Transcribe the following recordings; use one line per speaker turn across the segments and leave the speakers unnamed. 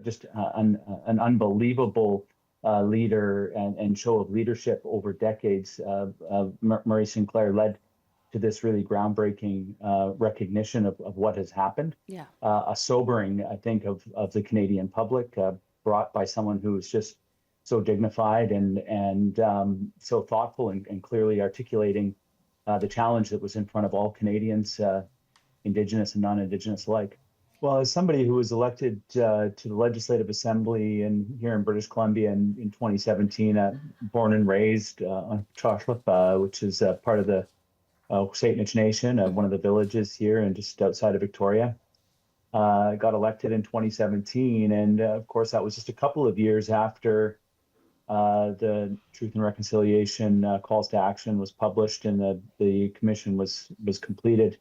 just an unbelievable leader and show of leadership over decades. Murray Sinclair led to this really groundbreaking recognition of what has happened.
Yeah.
A sobering, I think, of the Canadian public, brought by someone who is just so dignified and so thoughtful and clearly articulating the challenge that was in front of all Canadians, Indigenous and non-Indigenous alike. Well, as somebody who was elected to the Legislative Assembly here in British Columbia in 2017, born and raised on Tsartlip, which is part of the Saanich Nation, one of the villages here and just outside of Victoria. Got elected in 2017, and of course that was just a couple of years after the Truth and Reconciliation calls to action was published and the commission was completed.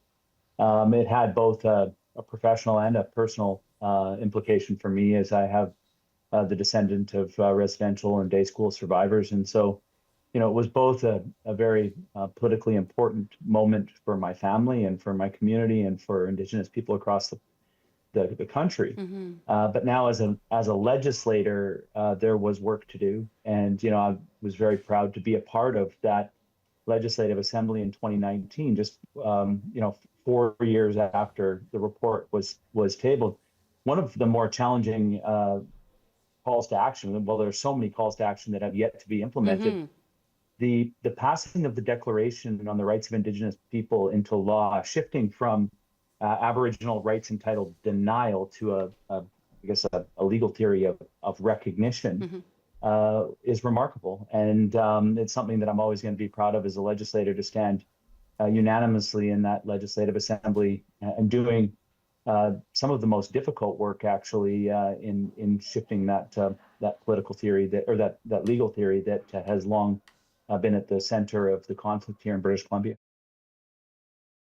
It had both a professional and a personal implication for me, as I have the descendant of residential and day school survivors, and so it was both a very politically important moment for my family and for my community and for Indigenous people across the country.
Mm-hmm.
But now as a legislator, there was work to do. And, I was very proud to be a part of that Legislative Assembly in 2019, just, 4 years after the report was tabled. One of the more challenging calls to action, well, there's so many calls to action that have yet to be implemented.
Mm-hmm.
The passing of the Declaration on the Rights of Indigenous People into law, shifting from Aboriginal rights entitled denial to a legal theory of recognition,
Mm-hmm.
is remarkable. And it's something that I'm always going to be proud of as a legislator, to stand unanimously in that Legislative Assembly and doing some of the most difficult work, actually, in shifting that political theory that legal theory that has long been at the center of the conflict here in British Columbia.